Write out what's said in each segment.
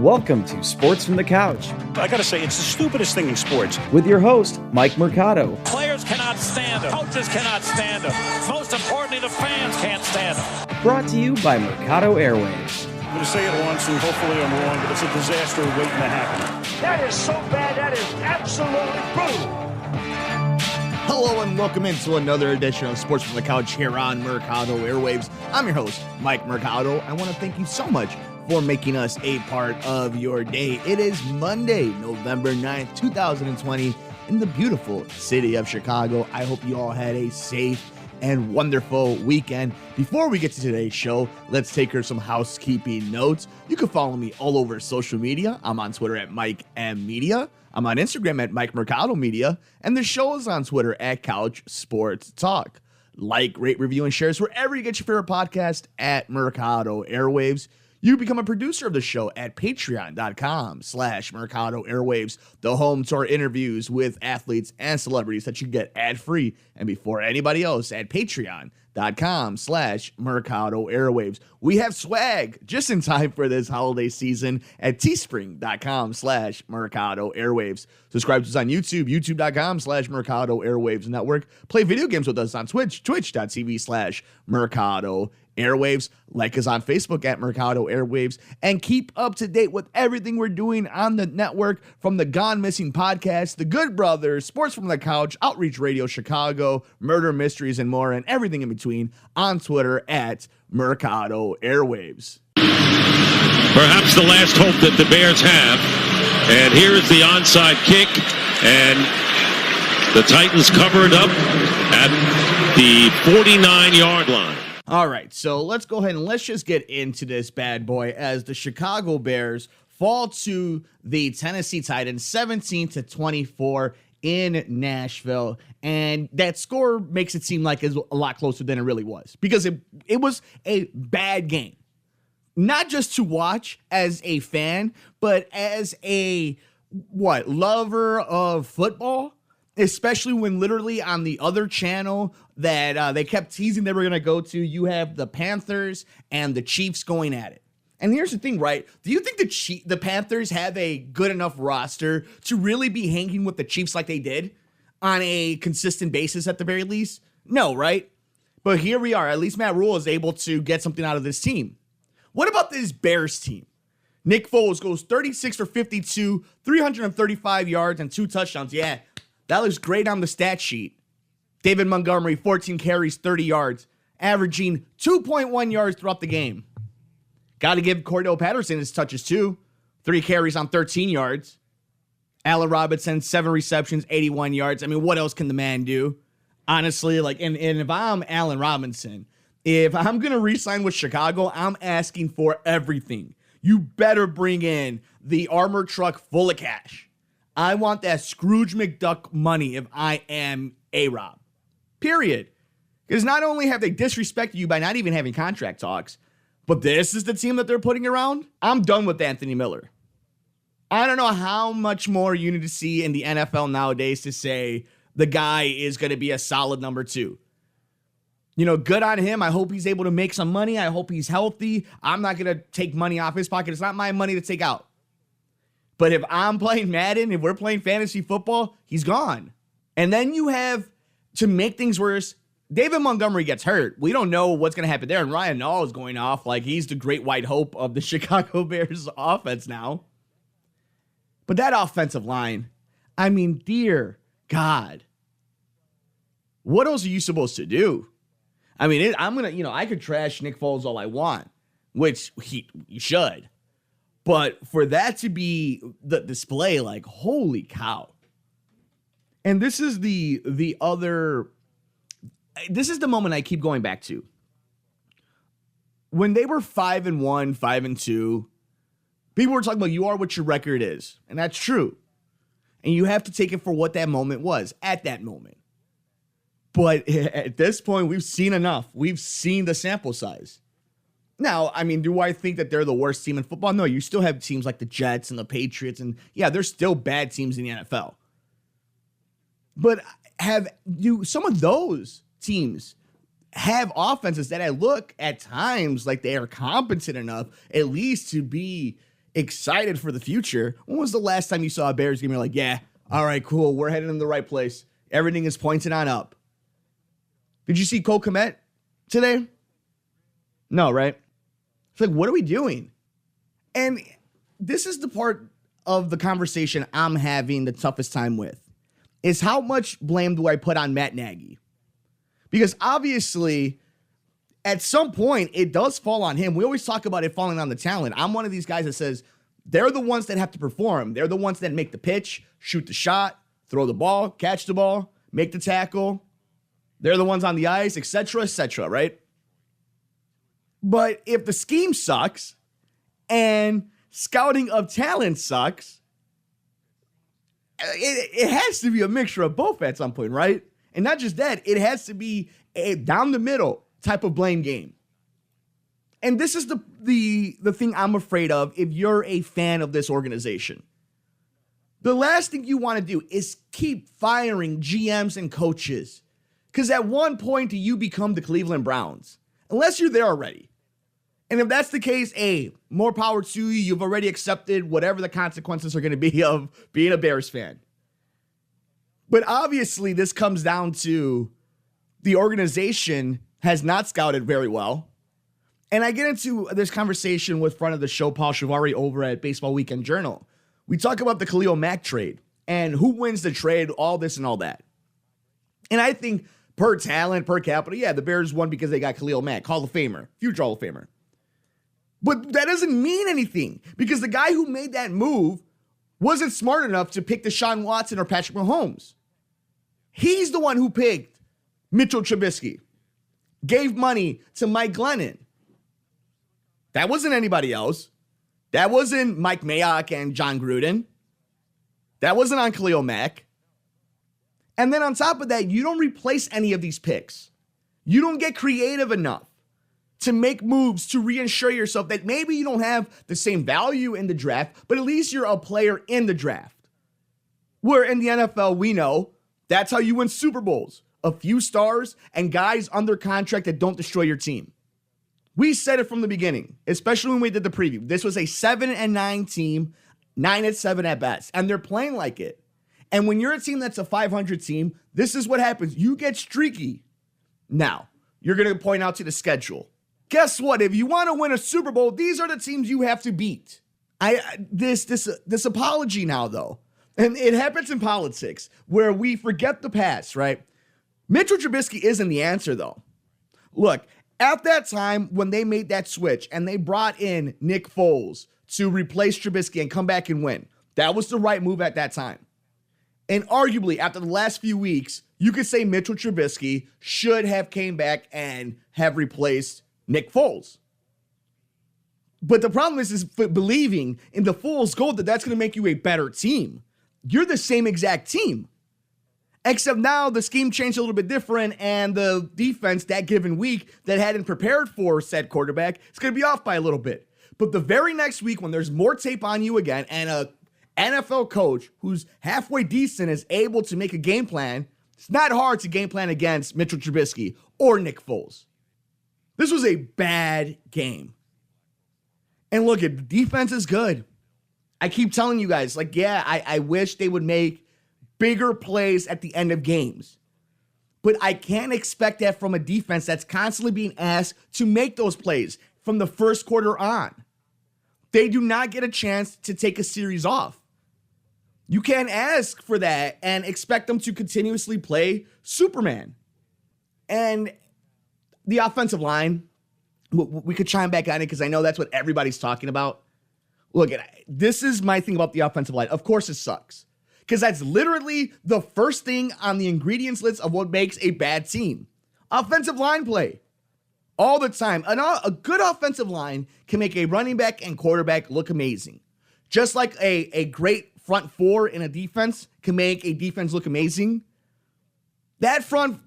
Welcome to Sports from the Couch. I gotta say, it's the stupidest thing in sports. With your host, Mike Mercado. Players cannot stand him. Coaches cannot stand him. Most importantly, the fans can't stand him. Brought to you by Mercado Airwaves. I'm gonna say it once, and hopefully I'm wrong, but it's a disaster waiting to happen. That is so bad, that is absolutely brutal. Hello and welcome into another edition of Sports from the Couch here on Mercado Airwaves. I'm your host, Mike Mercado. I want to thank you so much for making us a part of your day. It is Monday, November 9th, 2020 in the beautiful city of Chicago. I hope you all had a safe and wonderful weekend. Before we get to today's show, let's take some housekeeping notes. You can follow me all over social media. I'm on Twitter at Mike M Media. I'm on Instagram at Mike Mercado Media, and the show is on Twitter at Couch Sports Talk. Like, rate, review, and shares wherever you get your favorite podcast at Mercado Airwaves. You become a producer of the show at patreon.com/Mercado Airwaves, the home to our interviews with athletes and celebrities that you get ad-free and before anybody else at patreon.com/Mercado Airwaves. We have swag just in time for this holiday season at teespring.com/Mercado Airwaves. Subscribe to us on YouTube, youtube.com/Mercado Airwaves Network. Play video games with us on Twitch, twitch.tv/Mercado Airwaves. Like us on Facebook at Mercado Airwaves, and keep up to date with everything we're doing on the network, from the Gone Missing podcast, The Good Brothers, Sports from the Couch, Outreach Radio Chicago, Murder Mysteries, and more, and everything in between on Twitter at Mercado Airwaves. Perhaps the last hope that the Bears have. And here is the onside kick, and the Titans cover it up at the 49-yard line. All right, so let's go ahead and let's just get into this bad boy as the Chicago Bears fall to the Tennessee Titans 17-24 in Nashville. And that score makes it seem like it's a lot closer than it really was, because it was a bad game. Not just to watch as a fan, but as a lover of football. Especially when literally on the other channel that they kept teasing they were going to go to, you have the Panthers and the Chiefs going at it. And here's the thing, right? Do you think the Panthers have a good enough roster to really be hanging with the Chiefs like they did on a consistent basis at the very least? No, right? But here we are. At least Matt Rule is able to get something out of this team. What about this Bears team? Nick Foles goes 36 for 52, 335 yards, and 2 touchdowns. Yeah. That looks great on the stat sheet. David Montgomery, 14 carries, 30 yards, averaging 2.1 yards throughout the game. Got to give Cordell Patterson his touches too. 3 carries on 13 yards. Allen Robinson, 7 receptions, 81 yards. I mean, what else can the man do? Honestly, and if I'm Allen Robinson, if I'm going to re-sign with Chicago, I'm asking for everything. You better bring in the armored truck full of cash. I want that Scrooge McDuck money if I am A-Rob. Period. Because not only have they disrespected you by not even having contract talks, but this is the team that they're putting around. I'm done with Anthony Miller. I don't know how much more you need to see in the NFL nowadays to say the guy is going to be a solid number 2. You know, good on him. I hope he's able to make some money. I hope he's healthy. I'm not going to take money off his pocket. It's not my money to take out. But if I'm playing Madden, if we're playing fantasy football, he's gone. And then you have, to make things worse, David Montgomery gets hurt. We don't know what's going to happen there. And Ryan Nall is going off like he's the great white hope of the Chicago Bears offense now. But that offensive line, I mean, dear God, what else are you supposed to do? I mean, I could trash Nick Foles all I want, which he should. But for that to be the display, like, holy cow. And this is this is the moment I keep going back to. When they were 5-1, 5-2, people were talking about you are what your record is. And that's true. And you have to take it for what that moment was at that moment. But at this point, we've seen enough. We've seen the sample size. Now, I mean, do I think that they're the worst team in football? No, you still have teams like the Jets and the Patriots, and yeah, there's still bad teams in the NFL. But some of those teams have offenses that I look at times like they are competent enough at least to be excited for the future. When was the last time you saw a Bears game? You're like, yeah, all right, cool. We're headed in the right place. Everything is pointing on up. Did you see Cole Kmet today? No, right? It's like, what are we doing? And this is the part of the conversation I'm having the toughest time with, is how much blame do I put on Matt Nagy? Because obviously, at some point, it does fall on him. We always talk about it falling on the talent. I'm one of these guys that says they're the ones that have to perform. They're the ones that make the pitch, shoot the shot, throw the ball, catch the ball, make the tackle. They're the ones on the ice, etc., right? But if the scheme sucks and scouting of talent sucks, it has to be a mixture of both at some point, right? And not just that, it has to be a down the middle type of blame game. And this is the thing I'm afraid of if you're a fan of this organization. The last thing you want to do is keep firing GMs and coaches. Because at one point, do you become the Cleveland Browns? Unless you're there already. And if that's the case, more power to you. You've already accepted whatever the consequences are going to be of being a Bears fan. But obviously, this comes down to the organization has not scouted very well. And I get into this conversation with friend of the show, Paul Shivari, over at Baseball Weekend Journal. We talk about the Khalil Mack trade and who wins the trade, all this and all that. And I think per talent, per capita, yeah, the Bears won because they got Khalil Mack, Hall of Famer, future Hall of Famer. But that doesn't mean anything because the guy who made that move wasn't smart enough to pick Deshaun Watson or Patrick Mahomes. He's the one who picked Mitchell Trubisky, gave money to Mike Glennon. That wasn't anybody else. That wasn't Mike Mayock and John Gruden. That wasn't on Khalil Mack. And then on top of that, you don't replace any of these picks. You don't get creative enough to make moves to reassure yourself that maybe you don't have the same value in the draft, but at least you're a player in the draft. Where in the NFL, we know that's how you win Super Bowls. A few stars and guys under contract that don't destroy your team. We said it from the beginning, especially when we did the preview. This was a 7-9 team, 9-7 at best, and they're playing like it. And when you're a team that's a 500 team, this is what happens. You get streaky. Now, you're going to point out to the schedule. Guess what? If you want to win a Super Bowl, these are the teams you have to beat. This apology now, though, and it happens in politics where we forget the past, right? Mitchell Trubisky isn't the answer, though. Look, at that time when they made that switch and they brought in Nick Foles to replace Trubisky and come back and win, that was the right move at that time. And arguably, after the last few weeks, you could say Mitchell Trubisky should have came back and have replaced Nick Foles. But the problem is believing in the Foles goal that that's going to make you a better team. You're the same exact team. Except now the scheme changed a little bit different and the defense that given week that hadn't prepared for said quarterback is going to be off by a little bit. But the very next week when there's more tape on you again and a NFL coach who's halfway decent is able to make a game plan, it's not hard to game plan against Mitchell Trubisky or Nick Foles. This was a bad game. And look, the defense is good. I keep telling you guys, I wish they would make bigger plays at the end of games. But I can't expect that from a defense that's constantly being asked to make those plays from the first quarter on. They do not get a chance to take a series off. You can't ask for that and expect them to continuously play Superman. And the offensive line, we could chime back on it because I know that's what everybody's talking about. Look, this is my thing about the offensive line. Of course it sucks. Because that's literally the first thing on the ingredients list of what makes a bad team. Offensive line play. All the time. A good offensive line can make a running back and quarterback look amazing. Just like a great front four in a defense can make a defense look amazing. That front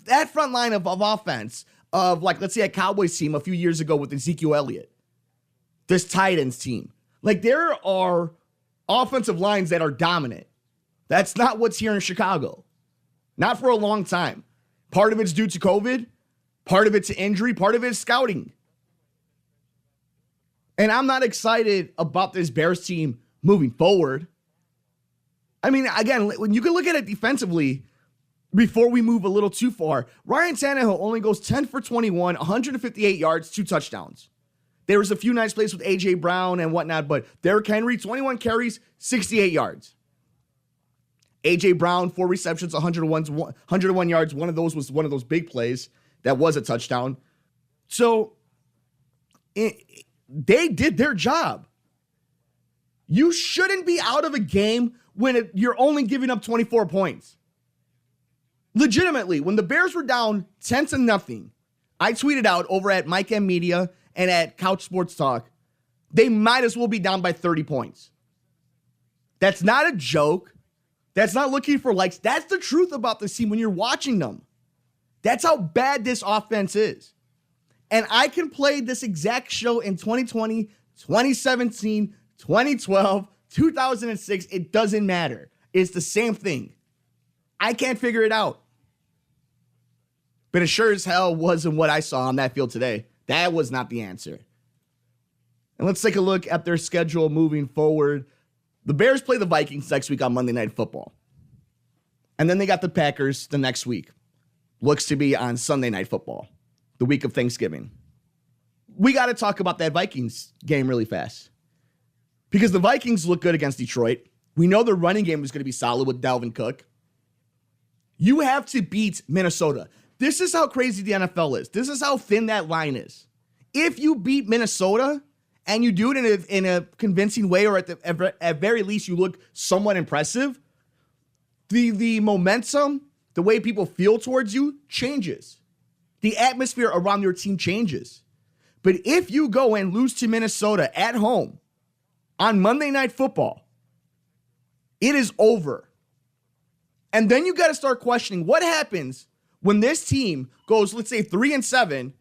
line of offense of, let's say a Cowboys team a few years ago with Ezekiel Elliott. This Titans team. There are offensive lines that are dominant. That's not what's here in Chicago. Not for a long time. Part of it's due to COVID. Part of it's injury. Part of it's scouting. And I'm not excited about this Bears team moving forward. I mean, again, when you can look at it defensively, before we move a little too far, Ryan Tannehill only goes 10 for 21, 158 yards, 2 touchdowns. There was a few nice plays with A.J. Brown and whatnot, but Derrick Henry, 21 carries, 68 yards. A.J. Brown, 4 receptions, 101 yards. One of those was one of those big plays that was a touchdown. So they did their job. You shouldn't be out of a game when you're only giving up 24 points. Legitimately, when the Bears were down 10-0, I tweeted out over at Mike M Media and at Couch Sports Talk, they might as well be down by 30 points. That's not a joke. That's not looking for likes. That's the truth about this team when you're watching them. That's how bad this offense is. And I can play this exact show in 2020, 2017, 2012, 2006. It doesn't matter. It's the same thing. I can't figure it out. But it sure as hell wasn't what I saw on that field today. That was not the answer. And let's take a look at their schedule moving forward. The Bears play the Vikings next week on Monday Night Football. And then they got the Packers the next week. Looks to be on Sunday Night Football, the week of Thanksgiving. We got to talk about that Vikings game really fast. Because the Vikings look good against Detroit. We know the running game is going to be solid with Dalvin Cook. You have to beat Minnesota. This is how crazy the NFL is. This is how thin that line is. If you beat Minnesota and you do it in a convincing way, or at very least you look somewhat impressive, the momentum, the way people feel towards you changes. The atmosphere around your team changes. But if you go and lose to Minnesota at home on Monday Night Football, it is over. And then you got to start questioning what happens when this team goes, let's say 3-7,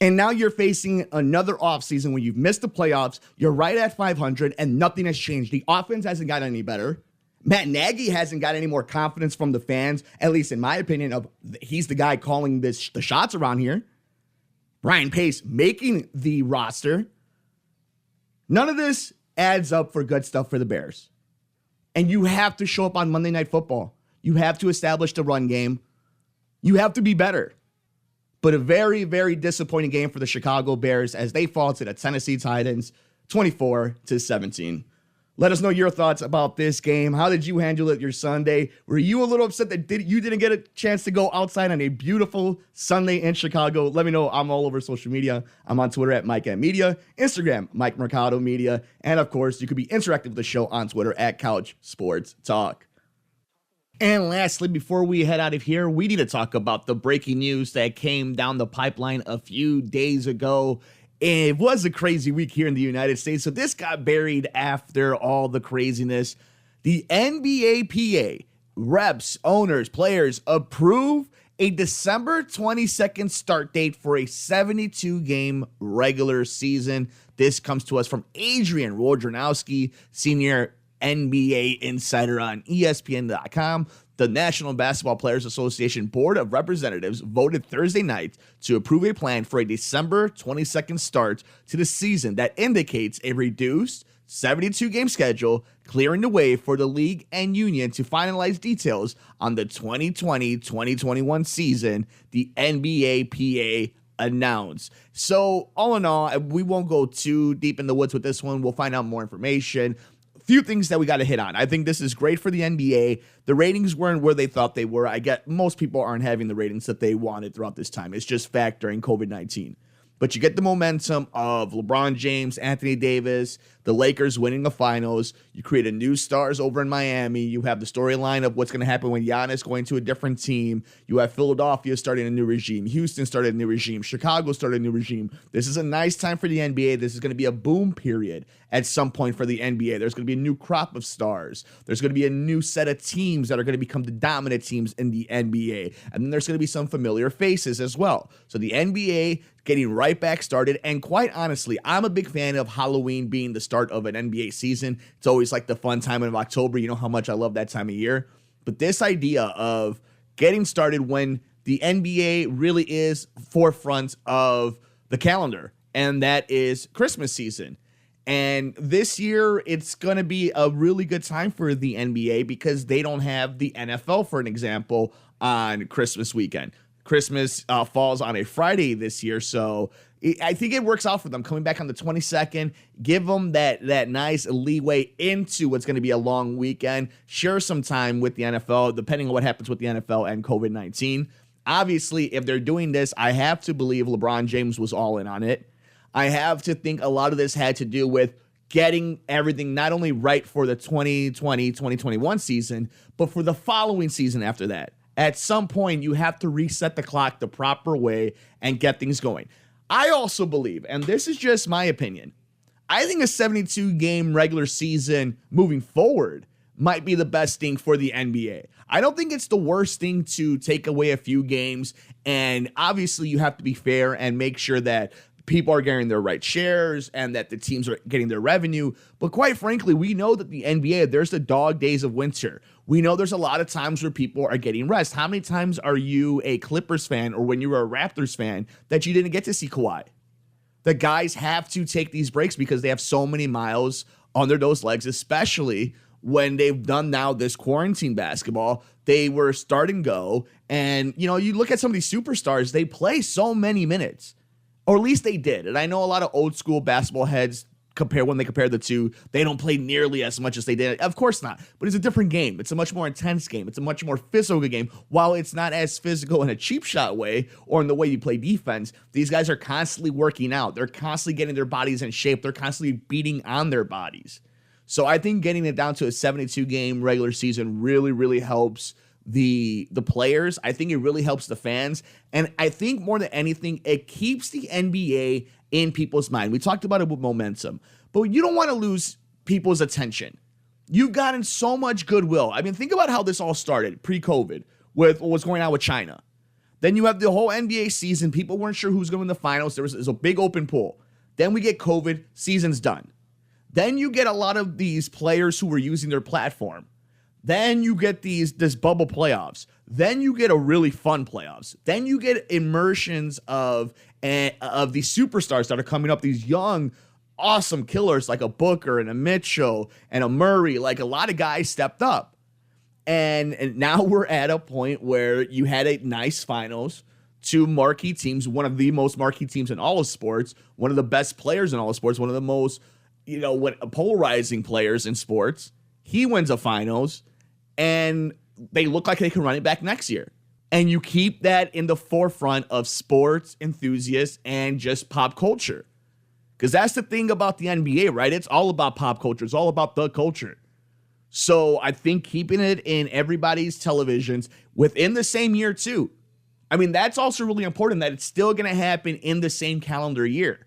and now you're facing another offseason when you've missed the playoffs, you're right at 500, and nothing has changed. The offense hasn't got any better. Matt Nagy hasn't got any more confidence from the fans, at least in my opinion, of he's the guy calling the shots around here. Ryan Pace making the roster. None of this adds up for good stuff for the Bears. And you have to show up on Monday Night Football. You have to establish the run game. You have to be better. But a very, very disappointing game for the Chicago Bears as they fall to the Tennessee Titans 24-17. Let us know your thoughts about this game. How did you handle it your Sunday? Were you a little upset that you didn't get a chance to go outside on a beautiful Sunday in Chicago? Let me know. I'm all over social media. I'm on Twitter at Mike M Media, Instagram, Mike Mercado Media, and of course, you could be interactive with the show on Twitter at Couch Sports Talk. And lastly, before we head out of here, we need to talk about the breaking news that came down the pipeline a few days ago. It was a crazy week here in the United States, so this got buried after all the craziness. The NBA reps, owners, players approve a December 22nd start date for a 72-game regular season. This comes to us from Adrian Wojnarowski, senior NBA insider on ESPN.com. The National Basketball Players Association Board of Representatives voted Thursday night to approve a plan for a December 22nd start to the season that indicates a reduced 72-game schedule, clearing the way for the league and union to finalize details on the 2020-2021 season, the NBAPA announced. So all in all, we won't go too deep in the woods with this one. We'll find out more information. Few things that we got to hit on. I think this is great for the NBA. The ratings weren't where they thought they were. I get most people aren't having the ratings that they wanted throughout this time. It's just fact during COVID-19. But you get the momentum of LeBron James, Anthony Davis, the Lakers winning the finals. You create a new stars over in Miami. You have the storyline of what's going to happen when Giannis going to a different team. You have Philadelphia starting a new regime. Houston started a new regime. Chicago started a new regime. This is a nice time for the NBA. This is going to be a boom period at some point for the NBA. There's going to be a new crop of stars. There's going to be a new set of teams that are going to become the dominant teams in the NBA. And then there's going to be some familiar faces as well. So the NBA getting right back started. And quite honestly, I'm a big fan of Halloween being the start of an NBA season. It's always like the fun time of October. You know how much I love that time of year. But this idea of getting started when the NBA really is forefront of the calendar, and that is Christmas season. And this year, it's going to be a really good time for the NBA because they don't have the NFL, for an example, on Christmas weekend. Christmas falls on a Friday this year, so I think it works out for them coming back on the 22nd. Give them that nice leeway into what's going to be a long weekend. Share some time with the NFL, depending on what happens with the NFL and COVID-19. Obviously, if they're doing this, I have to believe LeBron James was all in on it. I have to think a lot of this had to do with getting everything not only right for the 2020-2021 season, but for the following season after that. At some point, you have to reset the clock the proper way and get things going. I also believe, and this is just my opinion, I think a 72-game regular season moving forward might be the best thing for the NBA. I don't think it's the worst thing to take away a few games, and obviously you have to be fair and make sure that people are getting their right shares and that the teams are getting their revenue. But quite frankly, we know that the NBA, there's the dog days of winter. We know there's a lot of times where people are getting rest. How many times are you a Clippers fan or when you were a Raptors fan that you didn't get to see Kawhi? The guys have to take these breaks because they have so many miles under those legs, especially when they've done now this quarantine basketball. They were start and go. And, you look at some of these superstars, they play so many minutes. Or at least they did. And I know a lot of old school basketball heads compare the two. They don't play nearly as much as they did. Of course not. But it's a different game. It's a much more intense game. It's a much more physical game. While it's not as physical in a cheap shot way or in the way you play defense, these guys are constantly working out. They're constantly getting their bodies in shape. They're constantly beating on their bodies. So I think getting it down to a 72-game regular season really, really helps the players. I think it really helps the fans. And I think more than anything, it keeps the NBA in people's mind. We talked about it with momentum, but you don't want to lose people's attention. You've gotten so much goodwill. I mean, think about how this all started pre-COVID with what was going on with China. Then you have the whole NBA season. People weren't sure who was going to win the finals. There was a big open pool. Then we get COVID, season's done. Then you get a lot of these players who were using their platform. Then you get this bubble playoffs. Then you get a really fun playoffs. Then you get immersions of these superstars that are coming up, these young, awesome killers like a Booker and a Mitchell and a Murray. Like a lot of guys stepped up. And now we're at a point where you had a nice finals, two marquee teams, one of the most marquee teams in all of sports, one of the best players in all of sports, one of the most, polarizing players in sports. He wins a finals. And they look like they can run it back next year. And you keep that in the forefront of sports enthusiasts and just pop culture. Because that's the thing about the NBA, right? It's all about pop culture. It's all about the culture. So I think keeping it in everybody's televisions within the same year too. I mean, that's also really important that it's still going to happen in the same calendar year.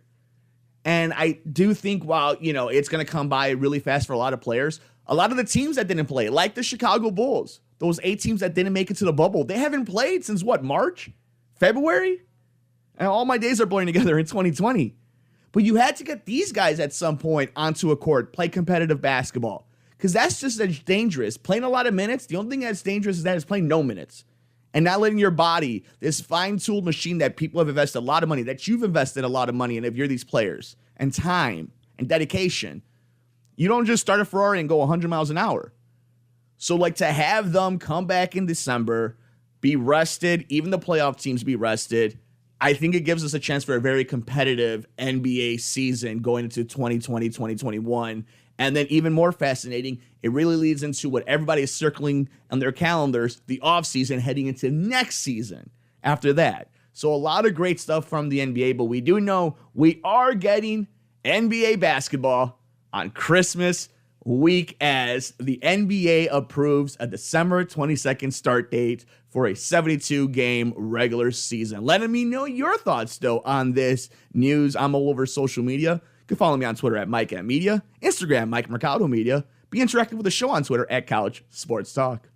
And I do think while, it's going to come by really fast for a lot of players, a lot of the teams that didn't play, like the Chicago Bulls, those 8 teams that didn't make it to the bubble, they haven't played since March? February? And all my days are blurring together in 2020. But you had to get these guys at some point onto a court, play competitive basketball. Because that's just as dangerous. Playing a lot of minutes, the only thing that's dangerous is playing no minutes. And not letting your body, this fine-tuned machine that people have invested a lot of money, that you've invested a lot of money in if you're these players, and time, and dedication. You don't just start a Ferrari and go 100 miles an hour. So, to have them come back in December, be rested, even the playoff teams be rested, I think it gives us a chance for a very competitive NBA season going into 2020, 2021. And then even more fascinating, it really leads into what everybody is circling on their calendars, the offseason heading into next season after that. So a lot of great stuff from the NBA, but we do know we are getting NBA basketball on Christmas week as the NBA approves a December 22nd start date for a 72-game regular season. Letting me know your thoughts, though, on this news. I'm all over social media. You can follow me on Twitter at MikeMedia, Instagram, Mike Mercado Media. Be interactive with the show on Twitter at Couch Sports Talk.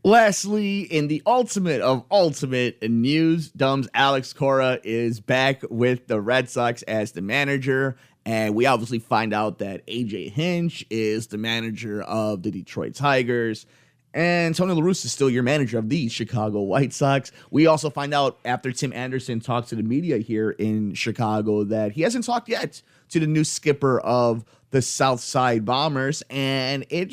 Lastly, in the ultimate of ultimate news, Dumb's Alex Cora is back with the Red Sox as the manager. And we obviously find out that AJ Hinch is the manager of the Detroit Tigers. And Tony La Russa is still your manager of the Chicago White Sox. We also find out after Tim Anderson talked to the media here in Chicago that he hasn't talked yet to the new skipper of the South Side Bombers. And it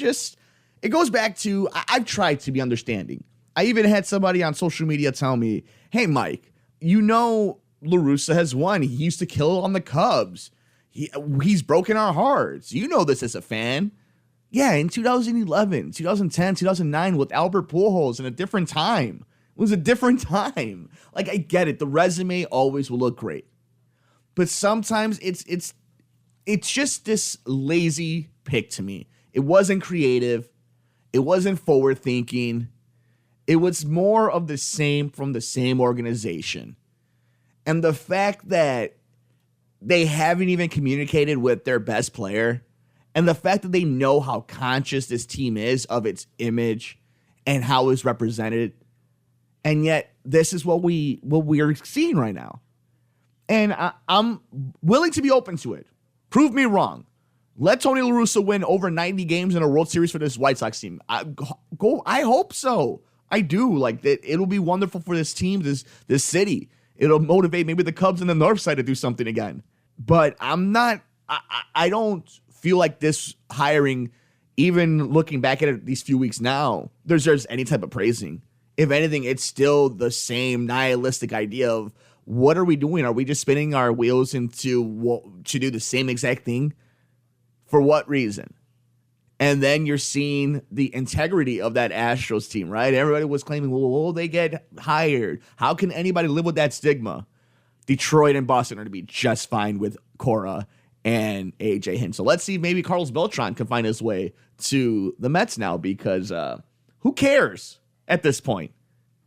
goes back to, I've tried to be understanding. I even had somebody on social media tell me, hey, Mike, you know La Russa has won. He used to kill on the Cubs. He's broken our hearts. You know this as a fan. Yeah, in 2011, 2010, 2009 with Albert Pujols in a different time. It was a different time. Like, I get it. The resume always will look great. But sometimes it's just this lazy pick to me. It wasn't creative. It wasn't forward thinking. It was more of the same from the same organization. And the fact that they haven't even communicated with their best player, and the fact that they know how conscious this team is of its image and how it's represented, and yet this is what we are seeing right now. And I'm willing to be open to it. Prove me wrong. Let Tony La Russa win over 90 games in a World Series for this White Sox team. I hope so. I do. Like, it'll be wonderful for this team, this city. It'll motivate maybe the Cubs in the North Side to do something again. But I don't feel like this hiring, even looking back at it these few weeks now, there's any type of praising. If anything, it's still the same nihilistic idea of, what are we doing? Are we just spinning our wheels to do the same exact thing? For what reason? And then you're seeing the integrity of that Astros team, right? Everybody was claiming, well, will they get hired? How can anybody live with that stigma? Detroit and Boston are to be just fine with Cora and AJ Hinch. So let's see if maybe Carlos Beltran can find his way to the Mets now, because who cares at this point?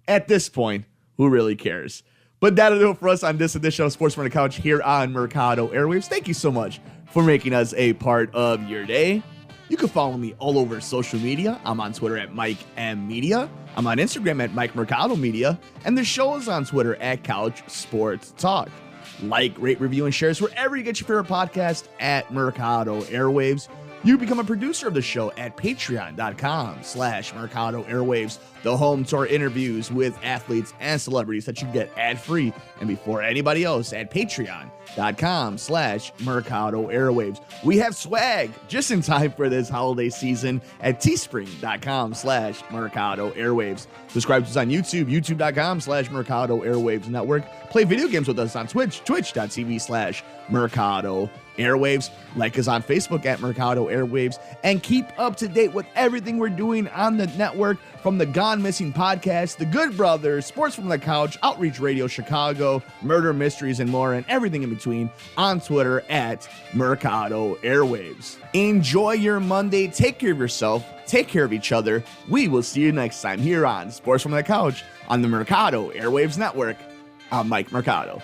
At this point, who really cares? But that'll do it for us on this edition of Sports from the Couch here on Mercado Airwaves. Thank you so much for making us a part of your day. You can follow me all over social media. I'm on Twitter at Mike M Media. I'm on Instagram at Mike Mercado Media. And the show is on Twitter at Couch Sports Talk. Like, rate, review, and shares wherever you get your favorite podcast at Mercado Airwaves. You become a producer of the show at patreon.com/Mercado Airwaves, the home to our interviews with athletes and celebrities that you get ad-free and before anybody else at patreon.com/Mercado Airwaves. We have swag just in time for this holiday season at teespring.com/Mercado Airwaves. Subscribe to us on YouTube, youtube.com/Mercado Airwaves Network. Play video games with us on Twitch, twitch.tv/Mercado Airwaves. Like us on Facebook at Mercado Airwaves, and keep up to date with everything we're doing on the network, from the Gone Missing podcast, The Good Brothers, Sports from the Couch, Outreach Radio Chicago, Murder Mysteries, and more, and everything in between on Twitter at Mercado Airwaves. Enjoy your Monday. Take care of yourself. Take care of each other. We will see you next time here on Sports from the Couch on the Mercado Airwaves Network. I'm Mike Mercado.